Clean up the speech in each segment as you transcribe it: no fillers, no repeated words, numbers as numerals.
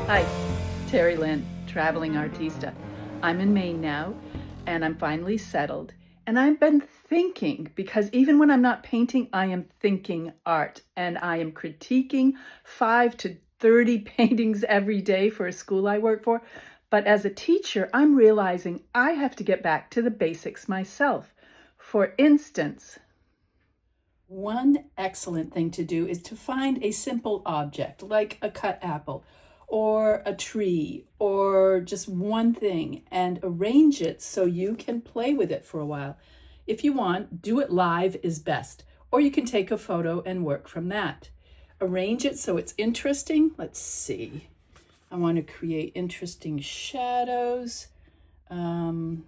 Hi, Terry Lynn, Traveling Artista. I'm in Maine now, and I'm finally settled. And I've been thinking, because even when I'm not painting, I am thinking art, and I am critiquing 5 to 30 paintings every day for a school I work for. But as a teacher, I'm realizing I have to get back to the basics myself. For instance, one excellent thing to do is to find a simple object like a cut apple or a tree or just one thing and arrange it so you can play with it for a while. If you want, do it live is best, or you can take a photo and work from that. Arrange it so it's interesting. Let's see. I want to create interesting shadows and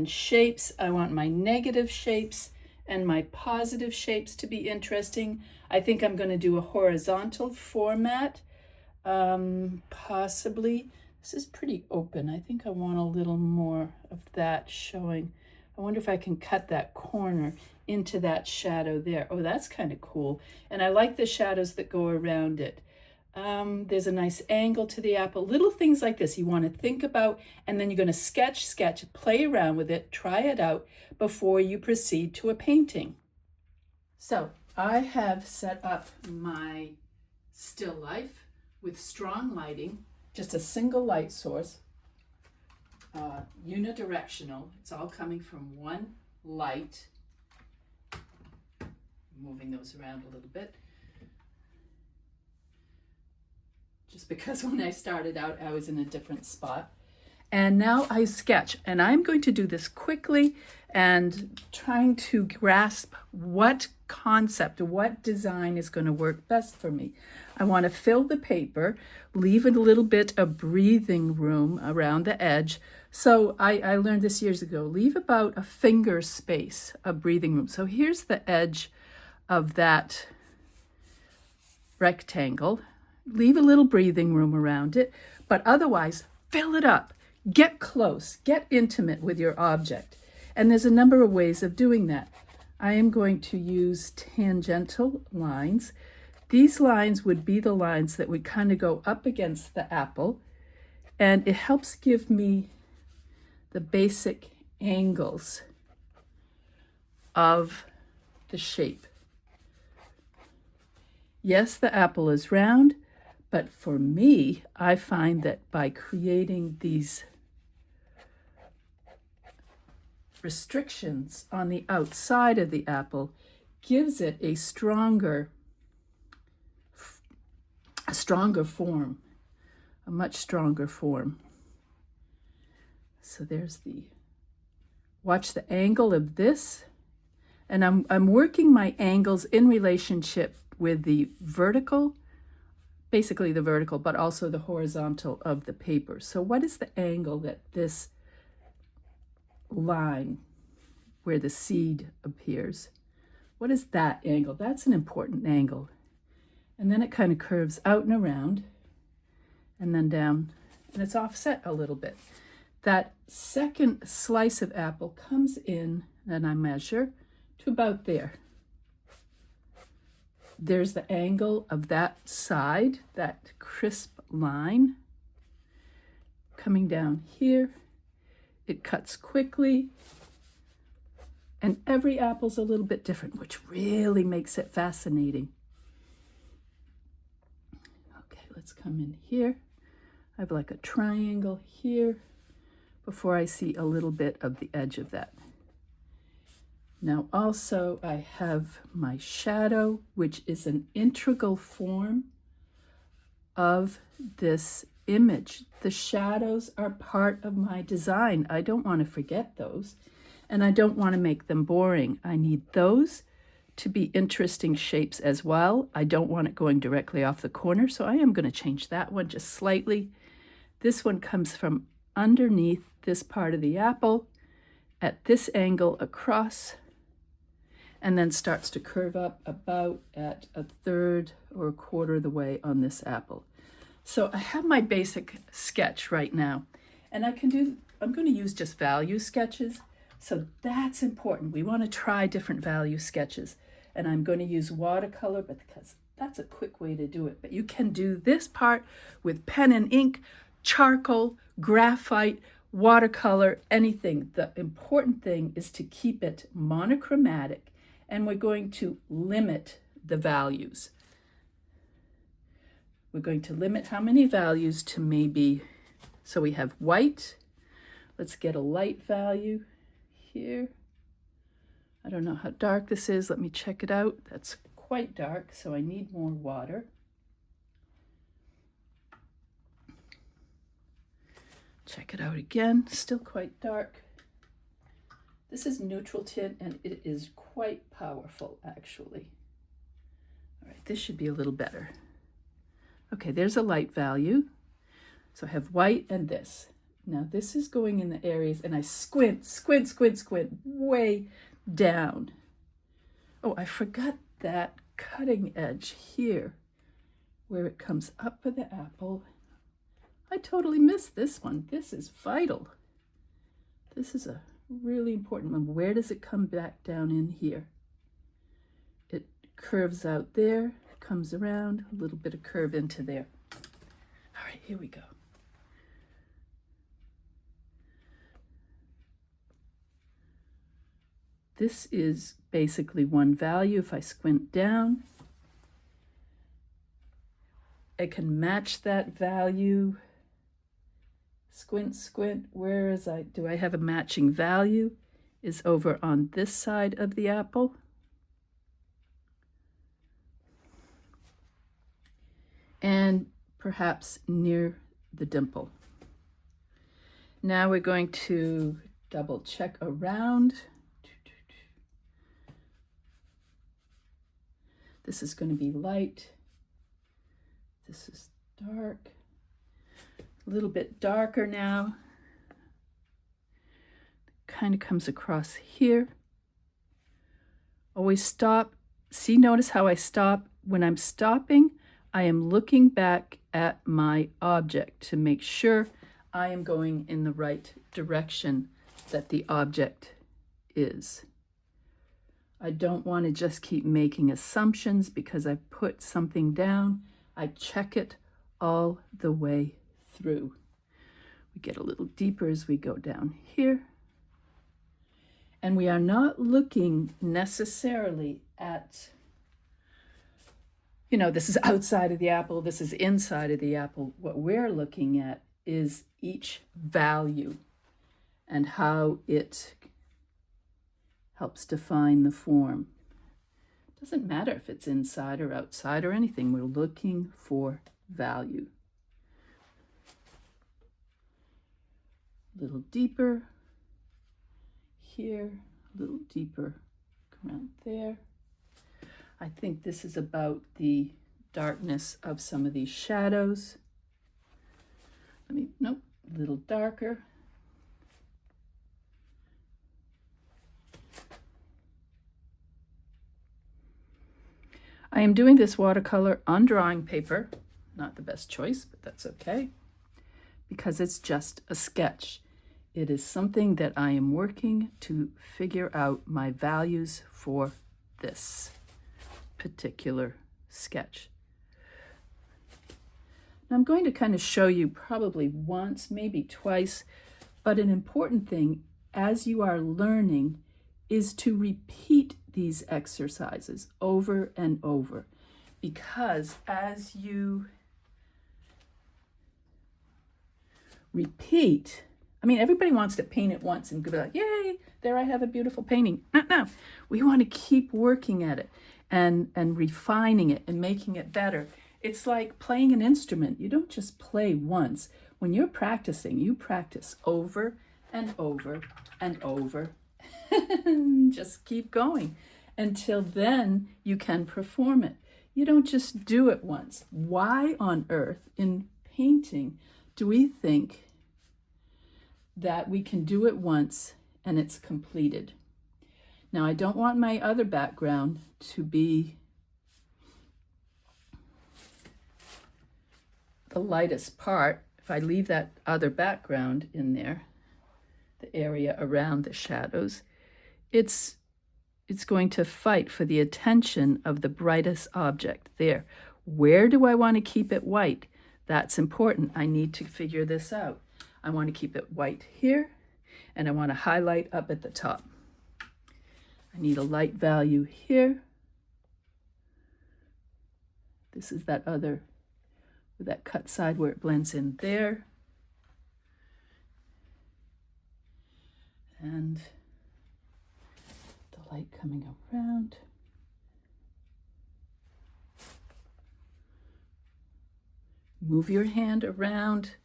shapes. I want my negative shapes and my positive shapes to be interesting. I think I'm going to do a horizontal format, possibly. This is pretty open. I think I want a little more of that showing. I wonder if I can cut that corner into that shadow there. Oh, that's kind of cool. And I like the shadows that go around it. There's a nice angle to the apple. Little things like this you want to think about, and then you're going to sketch, play around with it, try it out before you proceed to a painting. So I have set up my still life with strong lighting, just a single light source, unidirectional. It's all coming from one light. Moving those around a little bit. Just because when I started out, I was in a different spot. And now I sketch, and I'm going to do this quickly and trying to grasp what concept, what design is going to work best for me. I want to fill the paper, leave a little bit of breathing room around the edge. So I learned this years ago, leave about a finger space of breathing room. So here's the edge of that rectangle. Leave a little breathing room around it, but otherwise fill it up. Get close, get intimate with your object. And there's a number of ways of doing that. I am going to use tangential lines. These lines would be the lines that would kind of go up against the apple, and it helps give me the basic angles of the shape. Yes, the apple is round, but for me, I find that by creating these restrictions on the outside of the apple gives it a stronger form, a much stronger form. So watch the angle of this, and I'm working my angles in relationship with the vertical, basically the vertical, but also the horizontal of the paper. So what is the angle that this line where the seed appears, what is that angle? That's an important angle. And then it kind of curves out and around and then down, and it's offset a little bit. That second slice of apple comes in, and I measure to about there. There's the angle of that side, that crisp line coming down here. It cuts quickly, and every apple's a little bit different, which really makes it fascinating. Okay, let's come in here. I have like a triangle here before I see a little bit of the edge of that. Now also I have my shadow, which is an integral form of this image. The shadows are part of my design. I don't want to forget those, and I don't want to make them boring. I need those to be interesting shapes as well. I don't want it going directly off the corner, so I am going to change that one just slightly. This one comes from underneath this part of the apple at this angle across, and then starts to curve up about at a third or a quarter of the way on this apple. So I have my basic sketch right now, and I'm going to use just value sketches. So that's important. We want to try different value sketches. and I'm going to use watercolor because that's a quick way to do it. But you can do this part with pen and ink, charcoal, graphite, watercolor, anything. The important thing is to keep it monochromatic, and we're going to limit the values. We're going to limit how many values to maybe, so we have white. Let's get a light value here. I don't know how dark this is. Let me check it out. That's quite dark, so I need more water. Check it out again. Still quite dark. This is neutral tint, and it is quite powerful, actually. All right, this should be a little better. Okay, there's a light value. So I have white and this. Now this is going in the areas, and I squint way down. Oh, I forgot that cutting edge here where it comes up for the apple. I totally missed this one. This is vital. This is a really important one. Where does it come back down in here? It curves out there, comes around, a little bit of curve into there. All right, here we go. This is basically one value. If I squint down, I can match that value. Squint, where is do I have a matching value? Is over on this side of the apple. And perhaps near the dimple. Now we're going to double check around. This is going to be light. This is dark. A little bit darker now. Kind of comes across here. Always stop. See, notice how I stop. When I'm stopping, I am looking back at my object to make sure I am going in the right direction that the object is. I don't want to just keep making assumptions because I put something down. I check it all the way through. We get a little deeper as we go down here. And we are not looking necessarily at, this is outside of the apple, this is inside of the apple. What we're looking at is each value and how it helps define the form. It doesn't matter if it's inside or outside or anything. We're looking for value. A little deeper here, a little deeper around there. I think this is about the darkness of some of these shadows. Nope, a little darker. I am doing this watercolor on drawing paper. Not the best choice, but that's okay, because it's just a sketch. It is something that I am working to figure out my values for this particular sketch. Now I'm going to kind of show you probably once, maybe twice, but an important thing as you are learning is to repeat these exercises over and over, because as you repeat, everybody wants to paint it once and be like, yay, there I have a beautiful painting. No, we want to keep working at it and refining it and making it better. It's like playing an instrument. You don't just play once. When you're practicing, you practice over and over and over. Just keep going until then you can perform it. You don't just do it once. Why on earth in painting do we think that we can do it once and it's completed? Now, I don't want my other background to be the lightest part. If I leave that other background in there, the area around the shadows, it's it's going to fight for the attention of the brightest object. There. Where do I want to keep it white? That's important. I need to figure this out. I want to keep it white here, and I want to highlight up at the top. I need a light value here. This is that other, that cut side where it blends in there. And the light coming around. Move your hand around.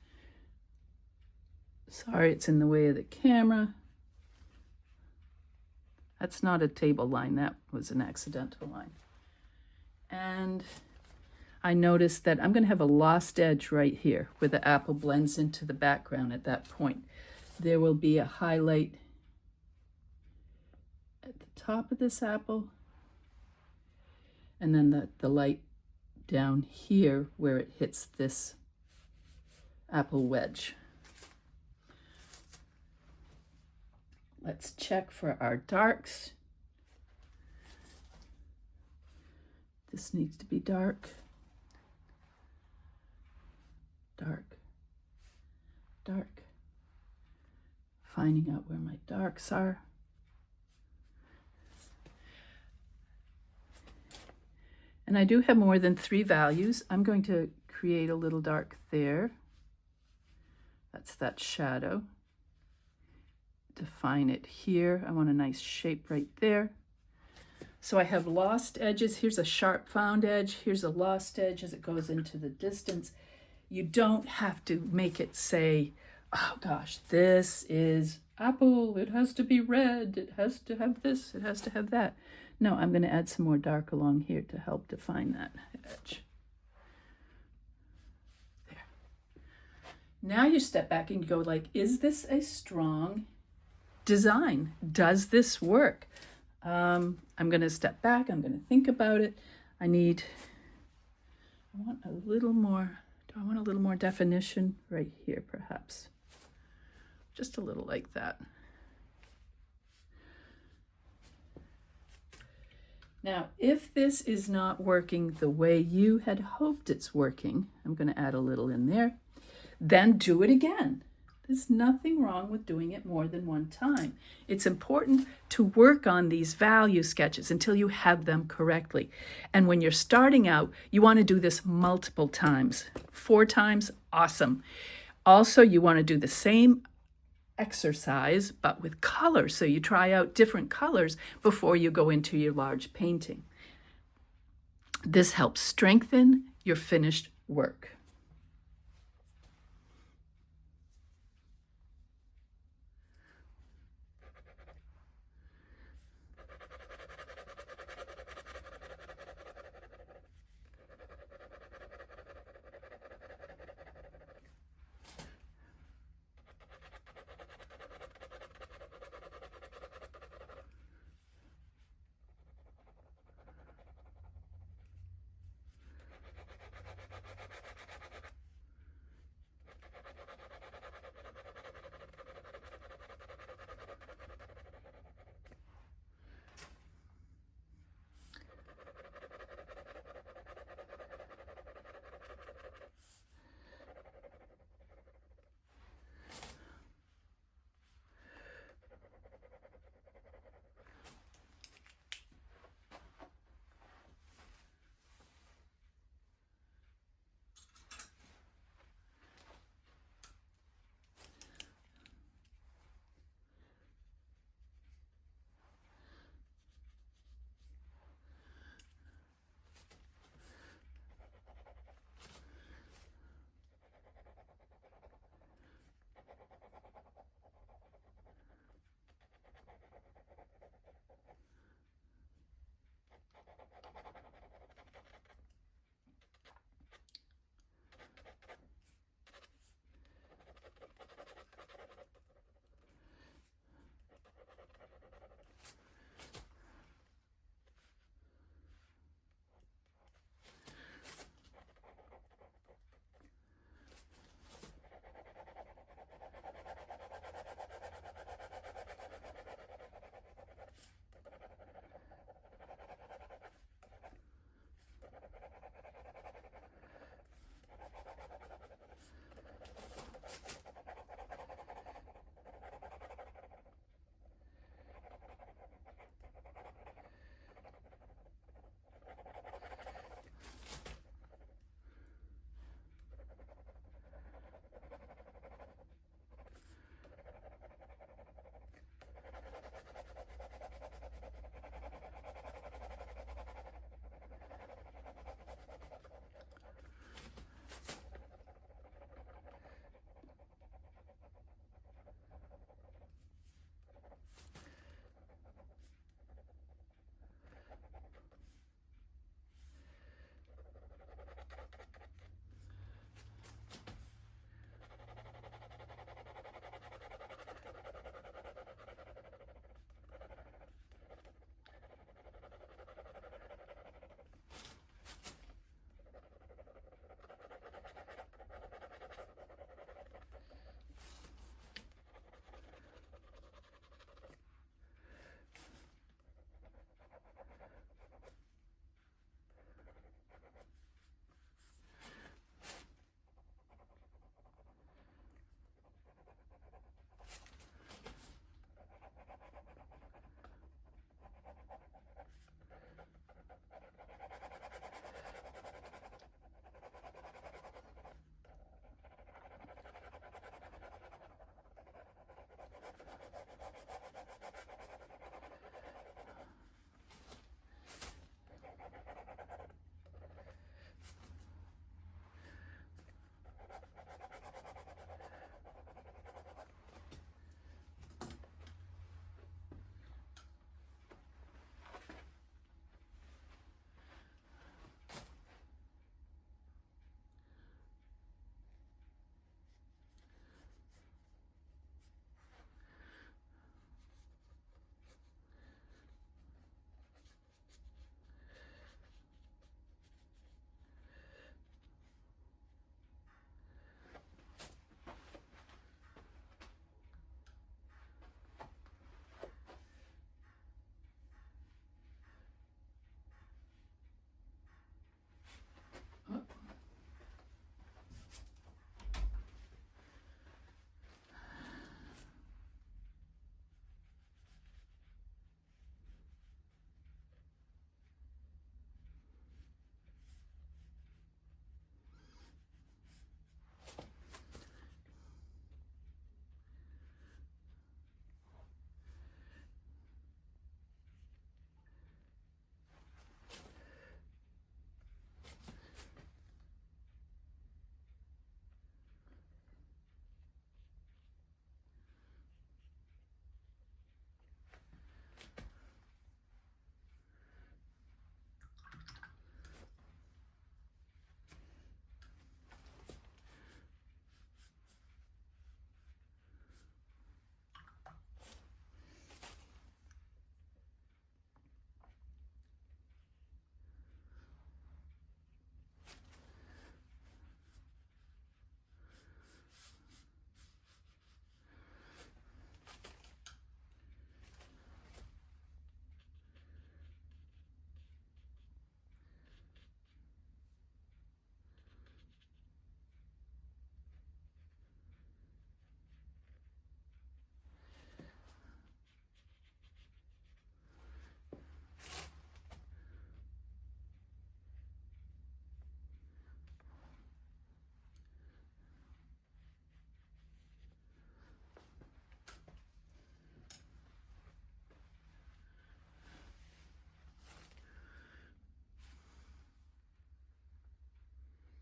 Sorry, it's in the way of the camera. That's not a table line, that was an accidental line. And I noticed that I'm going to have a lost edge right here where the apple blends into the background at that point. There will be a highlight at the top of this apple, and then the light down here where it hits this apple wedge. Let's check for our darks. This needs to be dark, dark, dark. Finding out where my darks are. And I do have more than 3 values. I'm going to create a little dark there. That's that shadow. Define it here. I want a nice shape right there. So I have lost edges. Here's a sharp found edge. Here's a lost edge as it goes into the distance. You don't have to make it say, oh gosh, this is apple. It has to be red. It has to have this. It has to have that. No, I'm going to add some more dark along here to help define that edge. There. Now you step back and you go like, is this a strong design? Does this work? I'm going to step back. I'm going to think about it. I want a little more, do I want a little more definition right here perhaps? Just a little like that. Now, if this is not working the way you had hoped it's working, I'm going to add a little in there, then do it again. There's nothing wrong with doing it more than one time. It's important to work on these value sketches until you have them correctly. And when you're starting out, you want to do this multiple times. 4 times, awesome. Also, you want to do the same exercise, but with color. So you try out different colors before you go into your large painting. This helps strengthen your finished work.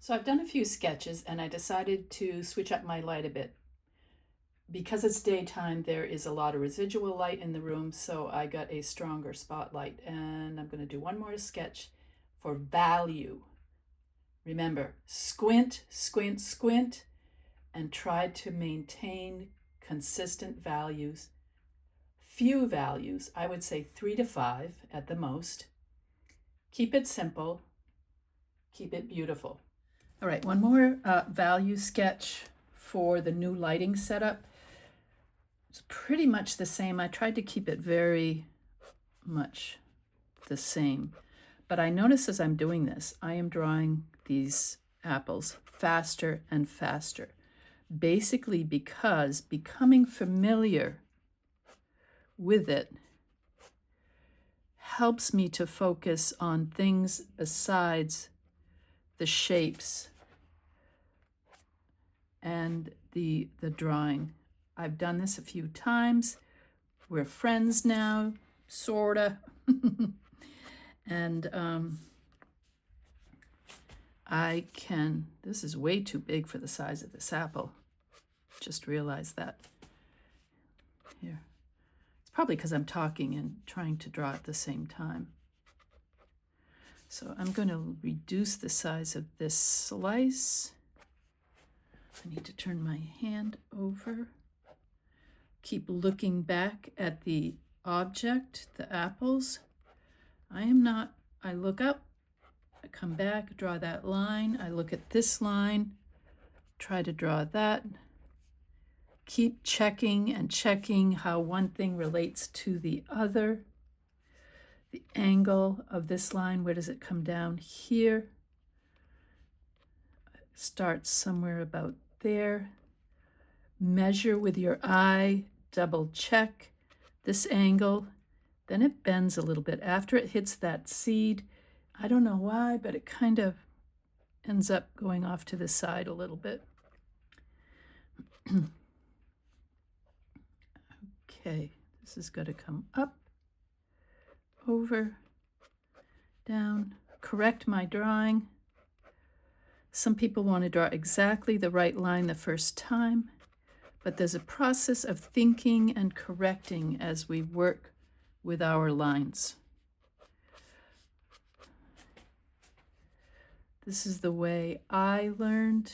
So I've done a few sketches and I decided to switch up my light a bit. Because it's daytime, there is a lot of residual light in the room, so I got a stronger spotlight. And I'm going to do one more sketch for value. Remember, squint, squint, squint, and try to maintain consistent values. Few values, I would say 3 to 5 at the most. Keep it simple. Keep it beautiful. All right, one more value sketch for the new lighting setup. It's pretty much the same. I tried to keep it very much the same. But I notice as I'm doing this, I am drawing these apples faster and faster. Basically because becoming familiar with it helps me to focus on things besides the shapes and the drawing. I've done this a few times. We're friends now, sorta. And I can, this is way too big for the size of this apple. Just realized that. Here. It's probably because I'm talking and trying to draw at the same time. So I'm going to reduce the size of this slice. I need to turn my hand over. Keep looking back at the object, the apples. I look up, I come back, draw that line. I look at this line, try to draw that. Keep checking and checking how one thing relates to the other. The angle of this line, where does it come down? Here. It starts somewhere about there. Measure with your eye, double check this angle. Then it bends a little bit. After it hits that seed, I don't know why, but it kind of ends up going off to the side a little bit. Okay, this is going to come up, over, down. Correct my drawing. Some people want to draw exactly the right line the first time, but there's a process of thinking and correcting as we work with our lines. This is the way I learned.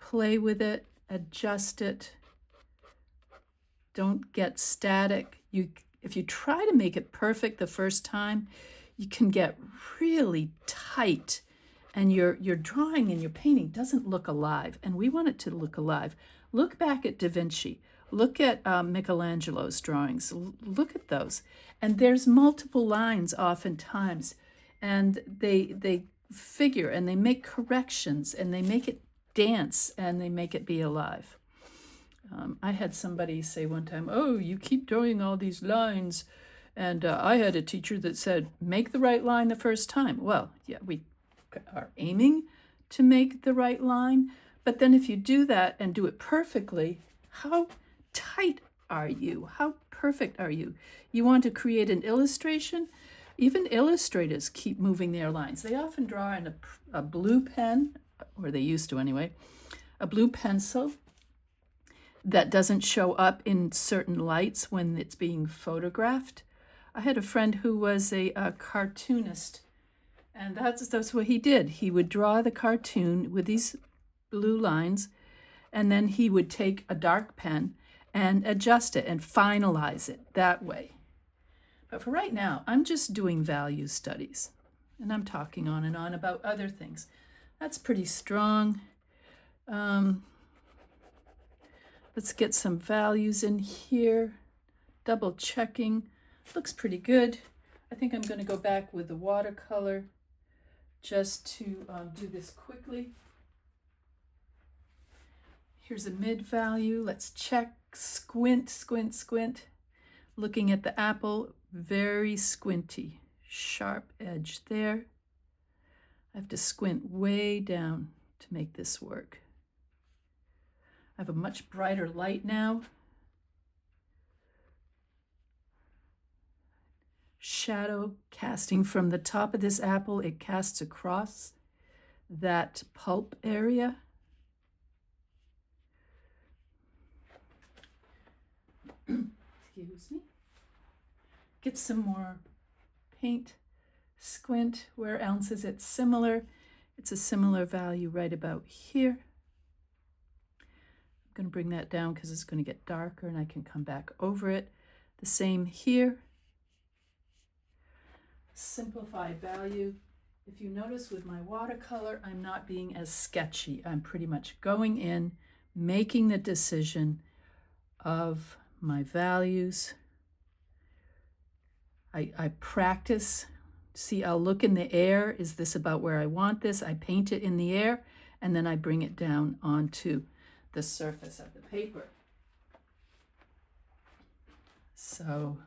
Play with it, adjust it. Don't get static. If you try to make it perfect the first time, you can get really tight and your drawing and your painting doesn't look alive, and we want it to look alive. Look back at Da Vinci. Look at Michelangelo's drawings. Look at those. And there's multiple lines oftentimes, and they figure and they make corrections and they make it dance and they make it be alive. I had somebody say one time, "Oh, you keep drawing all these lines." And I had a teacher that said, "Make the right line the first time." Well, yeah, we are aiming to make the right line. But then if you do that and do it perfectly, how tight are you? How perfect are you? You want to create an illustration? Even illustrators keep moving their lines. They often draw in a blue pen, or they used to anyway, a blue pencil that doesn't show up in certain lights when it's being photographed. I had a friend who was a cartoonist, and that's what he did. He would draw the cartoon with these blue lines, and then he would take a dark pen and adjust it and finalize it that way. But for right now, I'm just doing value studies, and I'm talking on and on about other things. That's pretty strong. Let's get some values in here. Double checking. Looks pretty good. I think I'm going to go back with the watercolor just to do this quickly. Here's a mid value. Let's check. Squint, squint, squint. Looking at the apple, very squinty. Sharp edge there. I have to squint way down to make this work. I have a much brighter light now. Shadow casting from the top of this apple, it casts across that pulp area. Excuse me. Get some more paint, squint. Where else is it similar? It's a similar value right about here. I'm going to bring that down because it's going to get darker and I can come back over it. The same here. Simplified value. If you notice with my watercolor, I'm not being as sketchy. I'm pretty much going in, making the decision of my values. I practice. See, I'll look in the air. Is this about where I want this? I paint it in the air, and then I bring it down onto the surface of the paper. So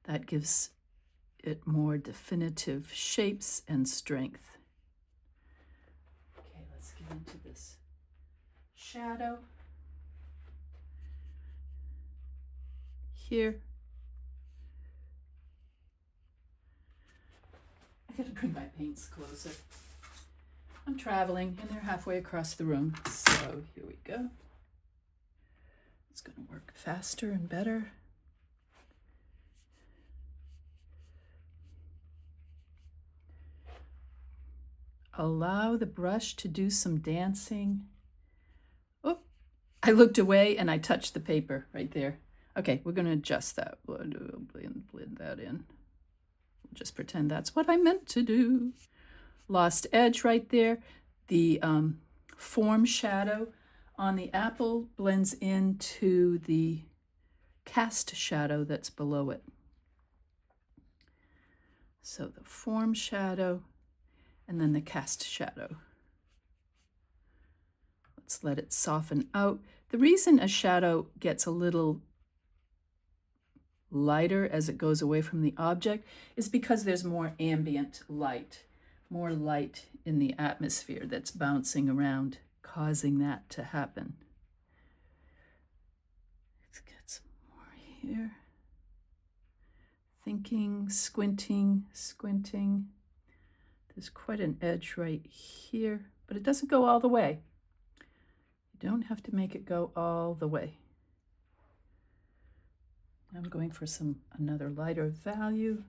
that gives it more definitive shapes and strength. Okay, let's get into this shadow. Here. I gotta bring my paints closer. I'm traveling and they're halfway across the room. So here we go. It's gonna work faster and better. Allow the brush to do some dancing. Oh, I looked away and I touched the paper right there. Okay, we're going to adjust that. We'll blend that in. We'll just pretend that's what I meant to do. Lost edge right there. The form shadow on the apple blends into the cast shadow that's below it. So the form shadow and then the cast shadow. Let's let it soften out. The reason a shadow gets a little lighter as it goes away from the object is because there's more ambient light, more light in the atmosphere that's bouncing around, causing that to happen. Let's get some more here. Thinking, squinting, squinting. There's quite an edge right here, but it doesn't go all the way. You don't have to make it go all the way. I'm going for another lighter value.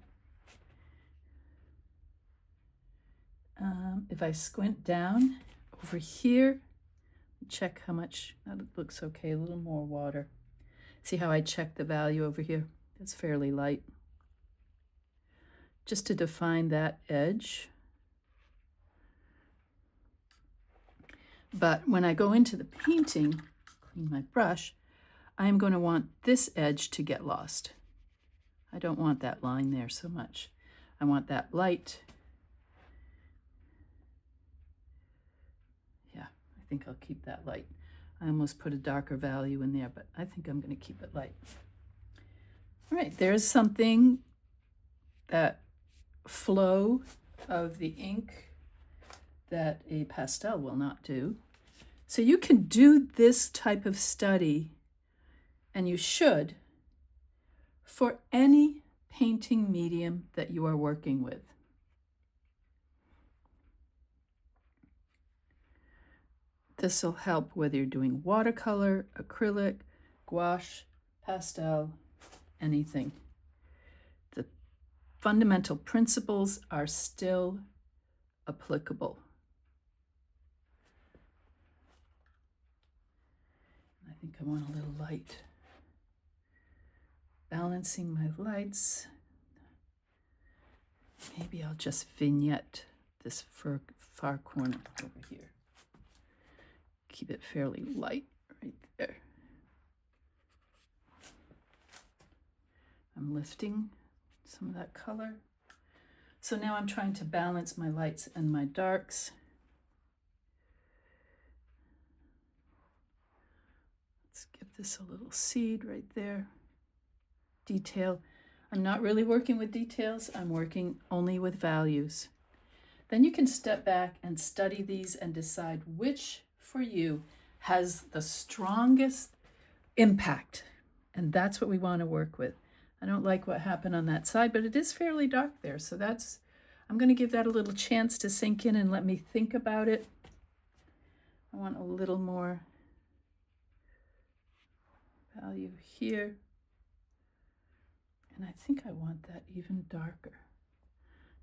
If I squint down over here, check how much, that looks okay, a little more water. See how I check the value over here? That's fairly light. Just to define that edge. But when I go into the painting, clean my brush, I'm going to want this edge to get lost. I don't want that line there so much. I want that light. Yeah, I think I'll keep that light. I almost put a darker value in there, but I think I'm going to keep it light. All right, there's something, that flow of the ink that a pastel will not do. So you can do this type of study, and you should, for any painting medium that you are working with. This will help whether you're doing watercolor, acrylic, gouache, pastel, anything. The fundamental principles are still applicable. I think I want a little light. Balancing my lights. Maybe I'll just vignette this far corner over here. Keep it fairly light right there. I'm lifting some of that color. So now I'm trying to balance my lights and my darks. Let's give this a little seed right there. Detail. I'm not really working with details. I'm working only with values. Then you can step back and study these and decide which for you has the strongest impact. And that's what we want to work with. I don't like what happened on that side, but it is fairly dark there. So that's, I'm going to give that a little chance to sink in and let me think about it. I want a little more value here. And I think I want that even darker.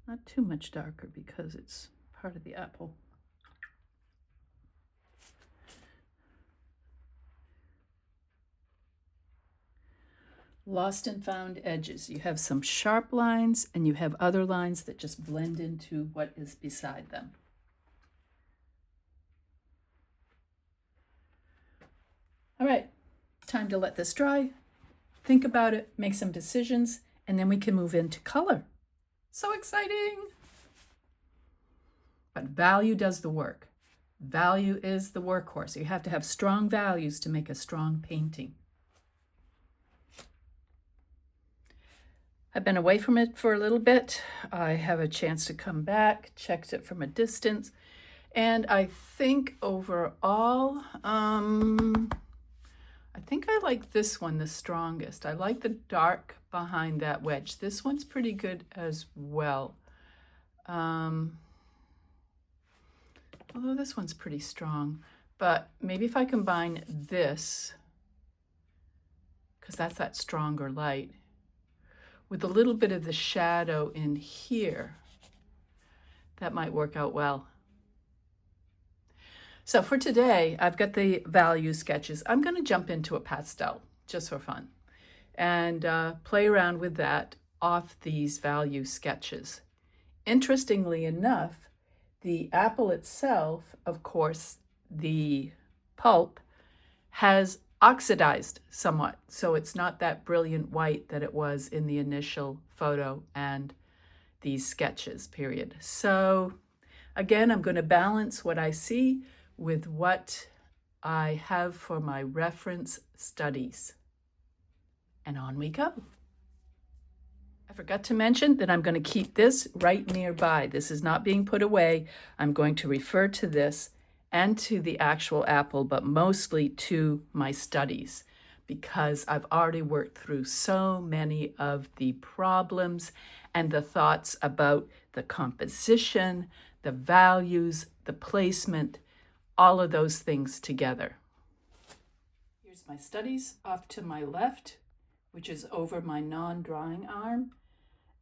Not too much darker because it's part of the apple. Lost and found edges. You have some sharp lines and you have other lines that just blend into what is beside them. All right, time to let this dry. Think about it, make some decisions, and then we can move into color. So exciting! But value does the work. Value is the workhorse. You have to have strong values to make a strong painting. I've been away from it for a little bit. I have a chance to come back, checked it from a distance, and I think overall, I think I like this one the strongest. I like the dark behind that wedge. This one's pretty good as well. Although this one's pretty strong, but maybe if I combine this, because that's that stronger light, with a little bit of the shadow in here, that might work out well. So for today, I've got the value sketches. I'm going to jump into a pastel just for fun and play around with that off these value sketches. Interestingly enough, the apple itself, of course, the pulp, has oxidized somewhat, so it's not that brilliant white that it was in the initial photo and these sketches, period. So again, I'm going to balance what I see with what I have for my reference studies. And on we go. I forgot to mention that I'm going to keep this right nearby. This is not being put away. I'm going to refer to this and to the actual apple, but mostly to my studies, because I've already worked through so many of the problems and the thoughts about the composition, the values, the placement, all of those things together. Here's my studies off to my left, which is over my non-drawing arm.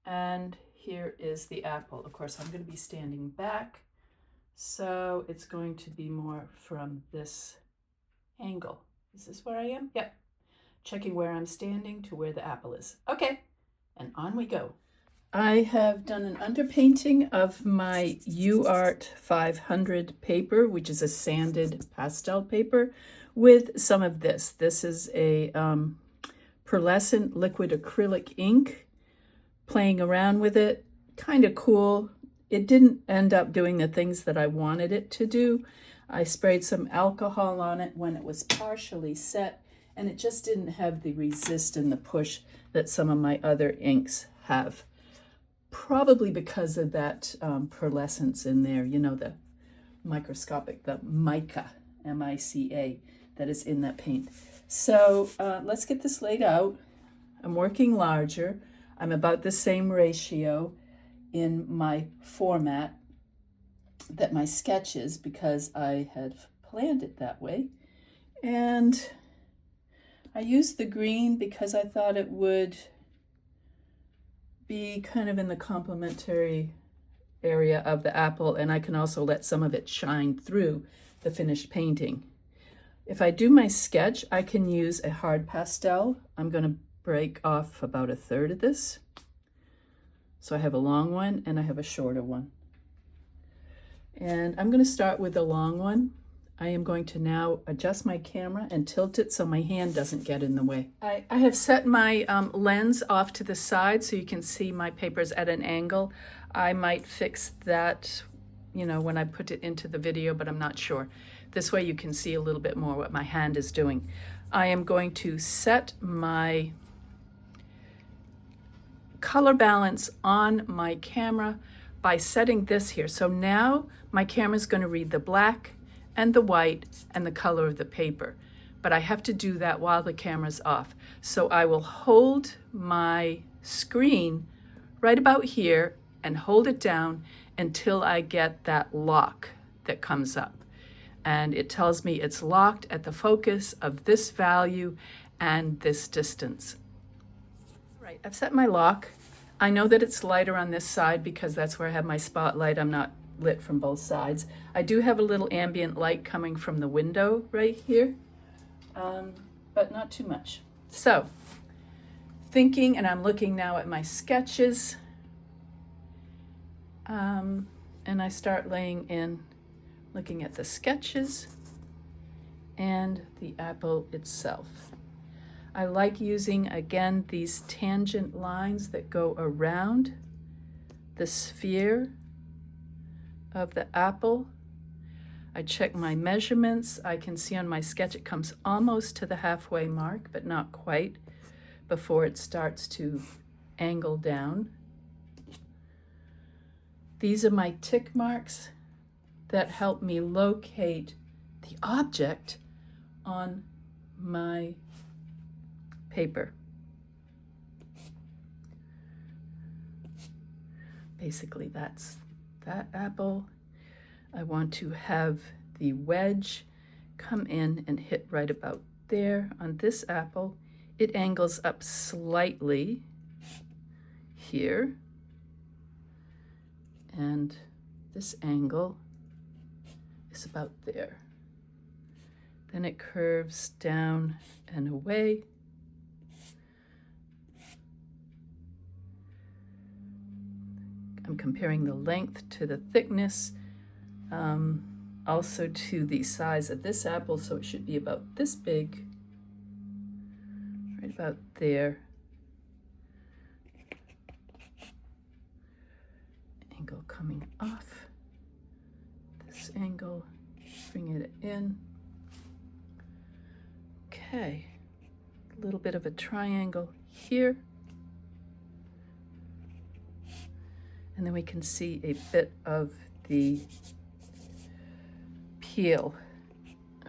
And here is the apple. Of course, I'm going to be standing back, so it's going to be more from this angle. Is this where I am? Yep. Checking where I'm standing to where the apple is. Okay, and on we go. I have done an underpainting of my UArt 500 paper, which is a sanded pastel paper, with some of this. This is a pearlescent liquid acrylic ink. Playing around with it, kind of cool. It didn't end up doing the things that I wanted it to do. I sprayed some alcohol on it when it was partially set, and it just didn't have the resist and the push that some of my other inks have. Probably because of that pearlescence in there, you know, the microscopic, the mica, M-I-C-A, that is in that paint. So let's get this laid out. I'm working larger. I'm about the same ratio in my format that my sketch is, because I had planned it that way. And I used the green because I thought it would be kind of in the complementary area of the apple, and I can also let some of it shine through the finished painting. If I do my sketch, I can use a hard pastel. I'm going to break off about a third of this. So I have a long one and I have a shorter one. And I'm going to start with the long one. I am going to now adjust my camera and tilt it so my hand doesn't get in the way. I have set my lens off to the side so you can see my papers at an angle. I might fix that, you know, when I put it into the video, but I'm not sure. This way you can see a little bit more what my hand is doing. I am going to set my color balance on my camera by setting this here. So now my camera is going to read the black and the white and the color of the paper, but I have to do that while the camera's off. So I will hold my screen right about here and hold it down until I get that lock that comes up. And it tells me it's locked at the focus of this value and this distance. All right, I've set my lock. I know that it's lighter on this side because that's where I have my spotlight. I'm not lit from both sides. I do have a little ambient light coming from the window right here, but not too much. So, thinking, and I'm looking now at my sketches, and I start laying in, looking at the sketches and the apple itself. I like using, again, these tangent lines that go around the sphere of the apple. I check my measurements. I can see on my sketch it comes almost to the halfway mark, but not quite, before it starts to angle down. These are my tick marks that help me locate the object on my paper. Basically, that's that apple. I want to have the wedge come in and hit right about there. On this apple, it angles up slightly here, and this angle is about there. Then it curves down and away. I'm comparing the length to the thickness, also to the size of this apple, so it should be about this big, right about there. Angle coming off, this angle, bring it in. Okay, a little bit of a triangle here. And then we can see a bit of the peel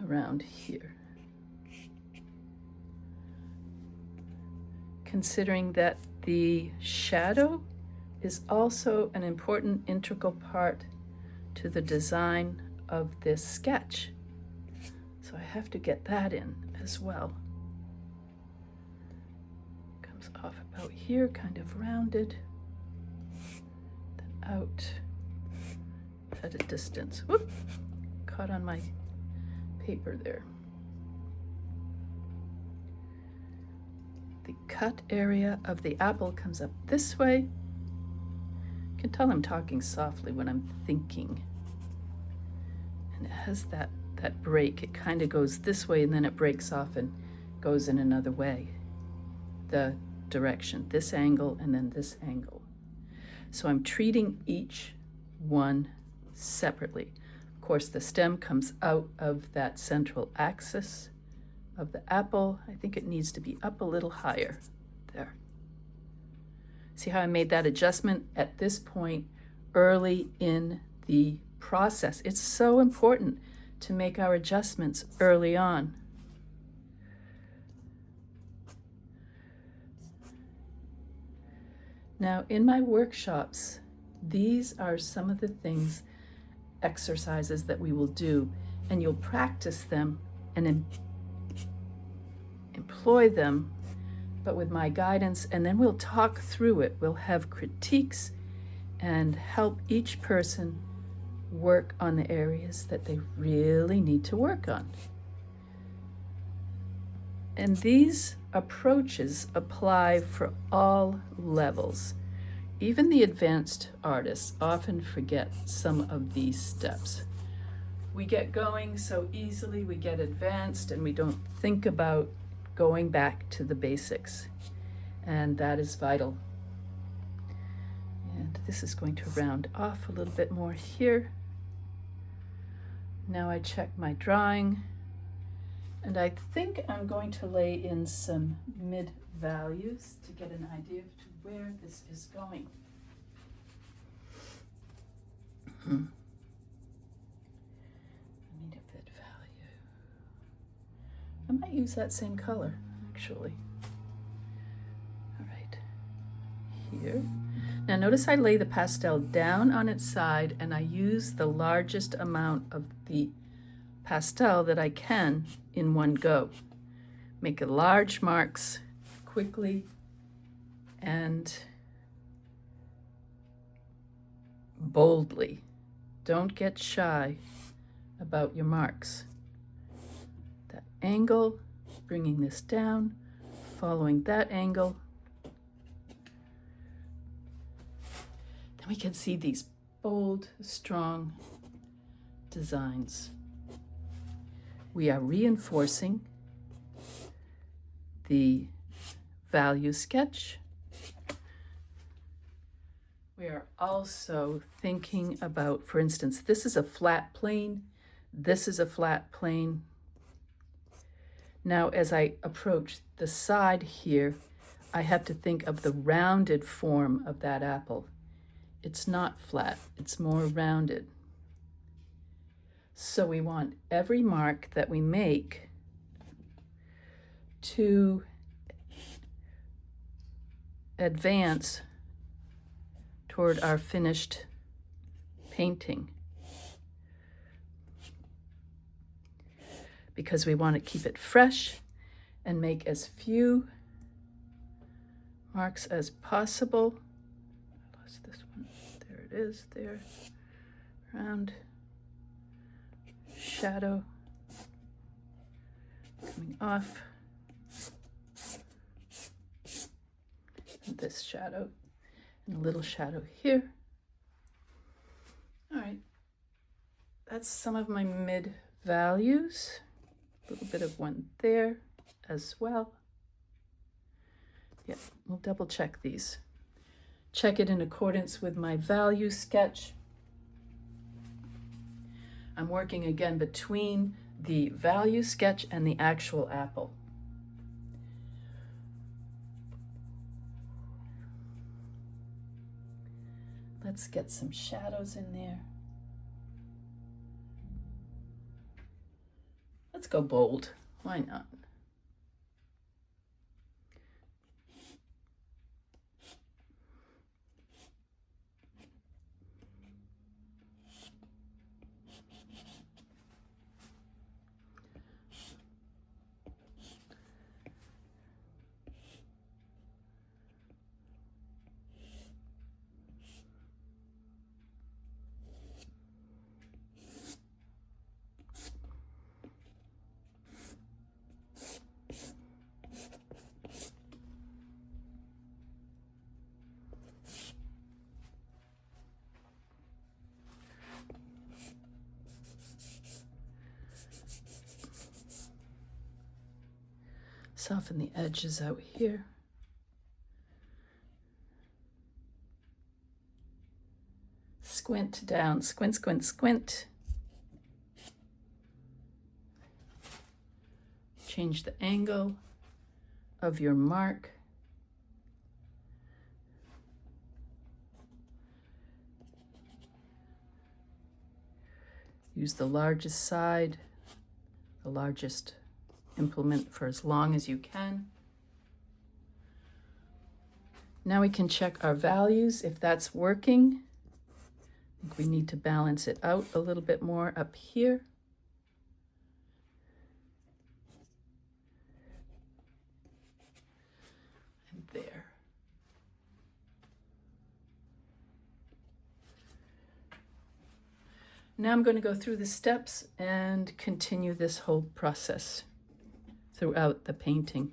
around here. Considering that the shadow is also an important integral part to the design of this sketch. So I have to get that in as well. Comes off about here, kind of rounded. Out at a distance. Whoop! Caught on my paper there. The cut area of the apple comes up this way. You can tell I'm talking softly when I'm thinking. And it has that break. It kind of goes this way and then it breaks off and goes in another way. The direction, this angle and then this angle. So I'm treating each one separately. Of course, the stem comes out of that central axis of the apple. I think it needs to be up a little higher there. See how I made that adjustment at this point early in the process? It's so important to make our adjustments early on. Now, in my workshops, these are some of the things, exercises that we will do, and you'll practice them and employ them, but with my guidance, and then we'll talk through it. We'll have critiques and help each person work on the areas that they really need to work on. And these approaches apply for all levels. Even the advanced artists often forget some of these steps. We get going so easily, we get advanced, and we don't think about going back to the basics. And that is vital. And this is going to round off a little bit more here. Now I check my drawing. And I think I'm going to lay in some mid values to get an idea of to where this is going. Mid value. I might use that same color, actually. All right, here. Now notice I lay the pastel down on its side and I use the largest amount of the pastel that I can in one go. Make large marks quickly and boldly. Don't get shy about your marks. That angle, bringing this down, following that angle. Then we can see these bold, strong designs. We are reinforcing the value sketch. We are also thinking about, for instance, this is a flat plane, this is a flat plane. Now, as I approach the side here, I have to think of the rounded form of that apple. It's not flat, it's more rounded. So we want every mark that we make to advance toward our finished painting, because we want to keep it fresh and make as few marks as possible. I lost this one. There it is, there. Round, shadow coming off, and this shadow, and a little shadow here. All right, that's some of my mid values. A little bit of one there as well. Yeah, we'll double check these. Check it in accordance with my value sketch. I'm working again between the value sketch and the actual apple. Let's get some shadows in there. Let's go bold. Why not? Soften the edges out here. Squint down, squint, squint, squint. Change the angle of your mark. Use the largest side, the largest implement for as long as you can. Now we can check our values if that's working. I think we need to balance it out a little bit more up here. And there. Now I'm going to go through the steps and continue this whole process throughout the painting.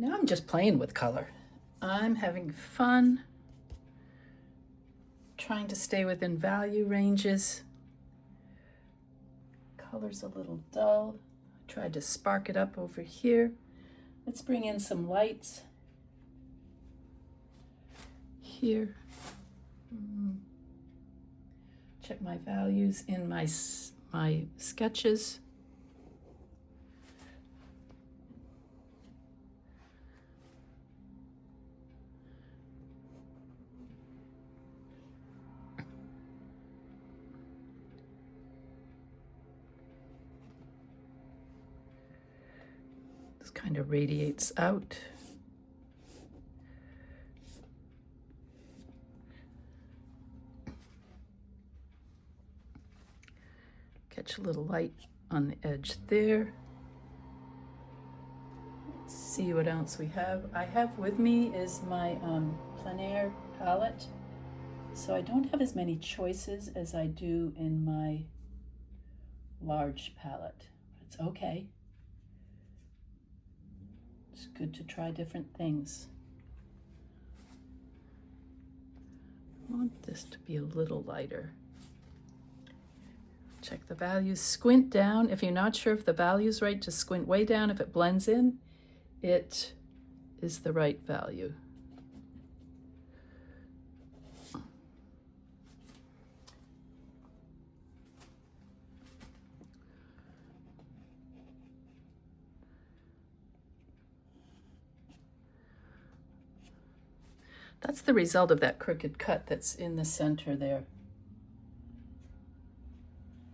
Now I'm just playing with color. I'm having fun trying to stay within value ranges. Color's a little dull. I tried to spark it up over here. Let's bring in some lights here. Check my values in my sketches. This kind of radiates out. Catch a little light on the edge there. Let's see what else we have. I have with me is my plein air palette. So I don't have as many choices as I do in my large palette. It's okay. It's good to try different things. I want this to be a little lighter. Check the values, squint down. If you're not sure if the value's right, just squint way down. If it blends in, it is the right value. That's the result of that crooked cut that's in the center there.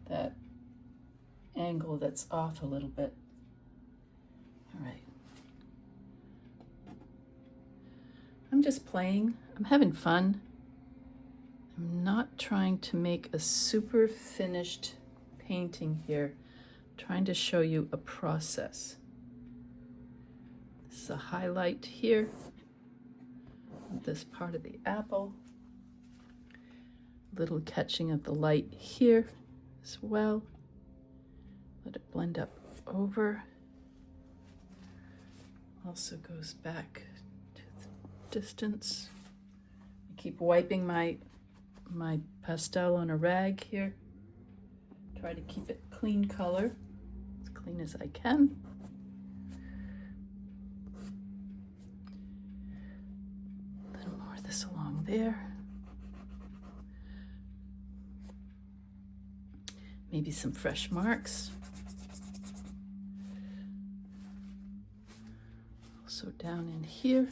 That angle that's off a little bit. All right. I'm just playing. I'm having fun. I'm not trying to make a super finished painting here. I'm trying to show you a process. This is a highlight here. This part of the apple. Little catching of the light here as well. Let it blend up over. Also goes back to the distance. I keep wiping my pastel on a rag here. Try to keep it clean color, as clean as I can. A little more of this along there. Maybe some fresh marks. Also down in here.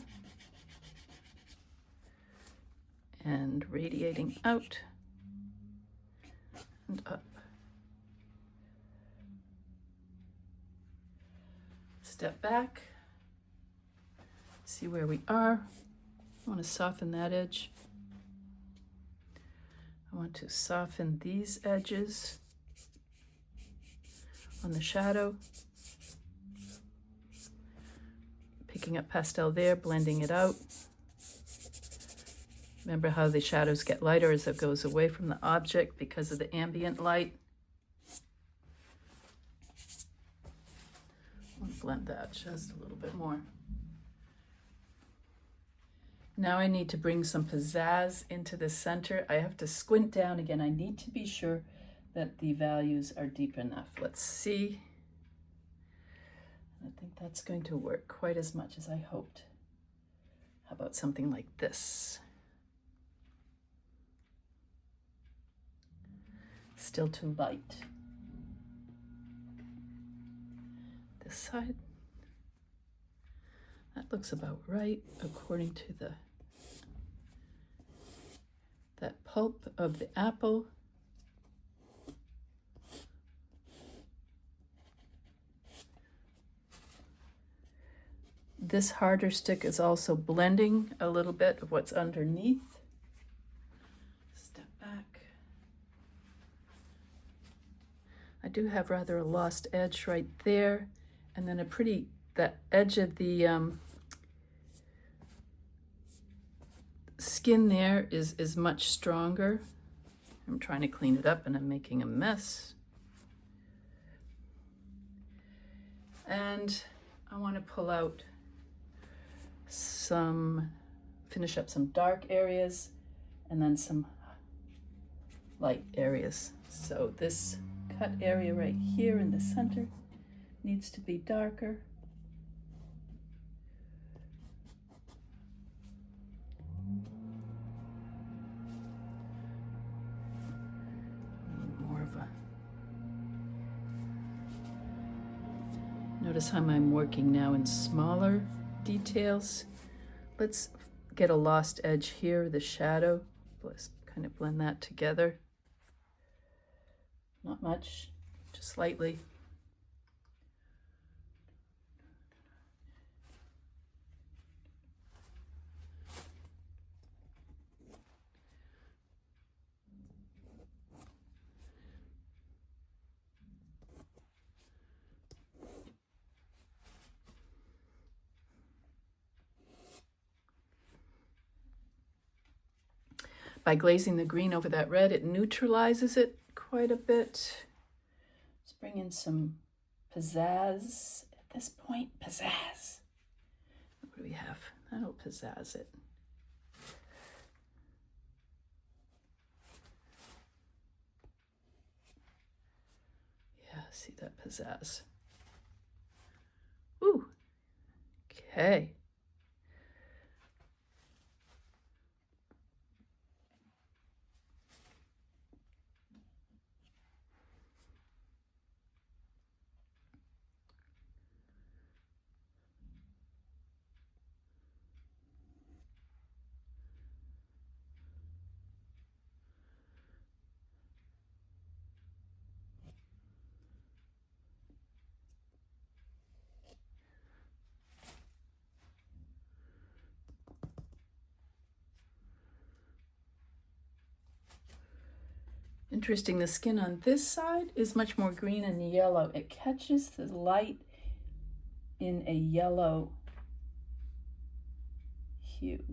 And radiating out and up. Step back. See where we are. I want to soften that edge. I want to soften these edges on the shadow. Picking up pastel there, blending it out. Remember how the shadows get lighter as it goes away from the object because of the ambient light. I'll blend that just a little bit more. Now I need to bring some pizzazz into the center. I have to squint down again. I need to be sure that the values are deep enough. Let's see. I think that's going to work quite as much as I hoped. How about something like this? Still too light. This side. That looks about right according to that pulp of the apple. This harder stick is also blending a little bit of what's underneath. Step back. I do have rather a lost edge right there, and then that edge of the skin there is much stronger. I'm trying to clean it up and I'm making a mess. And I want to pull out finish up some dark areas and then some light areas. So this cut area right here in the center needs to be darker. More of a... Notice how I'm working now in smaller details. Let's get a lost edge here, the shadow. Let's kind of blend that together. Not much, just slightly. By glazing the green over that red, it neutralizes it quite a bit. Let's bring in some pizzazz at this point. Pizzazz. What do we have? That'll pizzazz it. Yeah, see that pizzazz. Ooh. Okay. Interesting, the skin on this side is much more green and yellow. It catches the light in a yellow hue.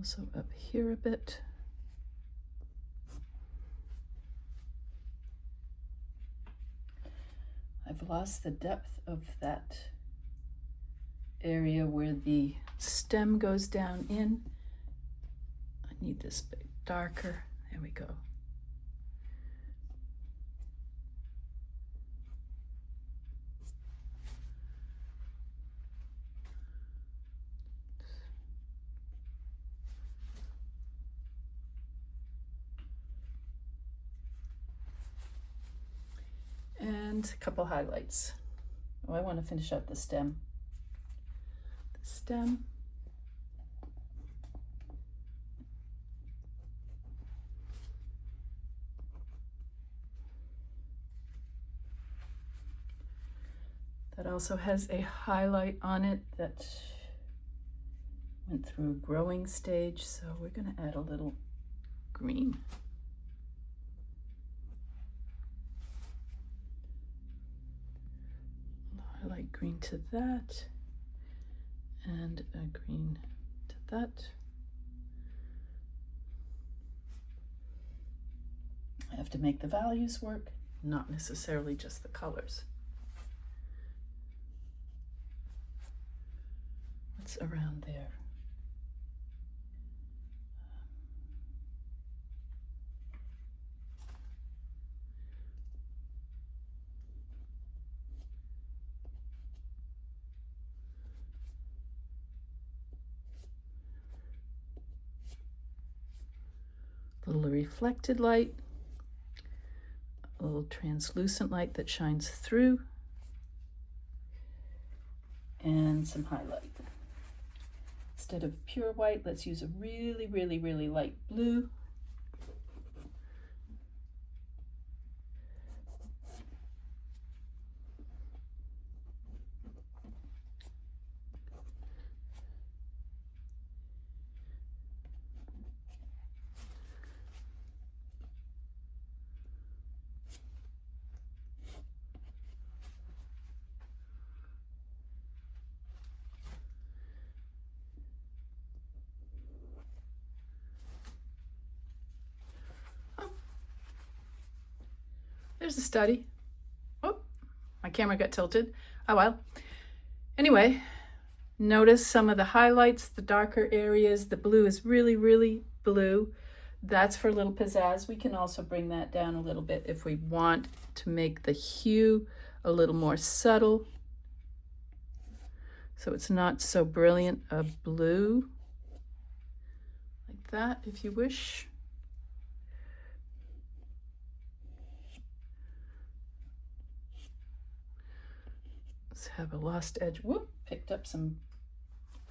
Also up here a bit. I've lost the depth of that area where the stem goes down in. I need this bit darker. There we go. And a couple highlights. Oh, I want to finish out the stem. The stem. That also has a highlight on it that went through a growing stage, so we're going to add a little green. Highlight green to that, and a green to that. I have to make the values work, not necessarily just the colors. What's around there? A little reflected light, a little translucent light that shines through, and some highlight. Instead of pure white, let's use a really, really, really light blue. There's a study. Oh, my camera got tilted. Oh well. Anyway, notice some of the highlights, the darker areas. The blue is really, really blue. That's for a little pizzazz. We can also bring that down a little bit if we want to make the hue a little more subtle, so it's not so brilliant a blue. Like that, if you wish. Let's have a lost edge. Whoop, picked up some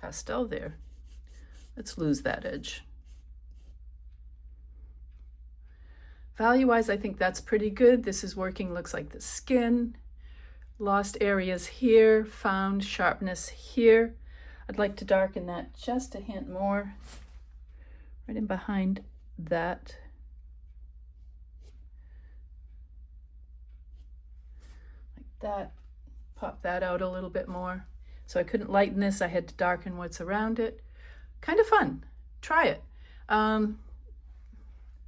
pastel there. Let's lose that edge. Value-wise, I think that's pretty good. This is working, looks like the skin. Lost areas here, found sharpness here. I'd like to darken that just a hint more, right in behind that. Like that. Pop that out a little bit more. So I couldn't lighten this, I had to darken what's around it. Kind of fun. Try it. I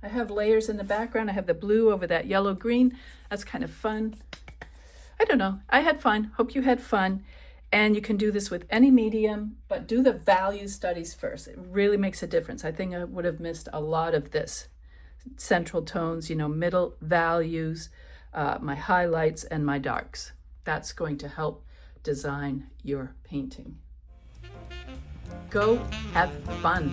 have layers in the background. I have the blue over that yellow green. That's kind of fun. I don't know. I had fun. Hope you had fun. And you can do this with any medium, but do the value studies first. It really makes a difference. I think I would have missed a lot of this. Central tones, you know, middle values, my highlights and my darks. That's going to help design your painting. Go have fun.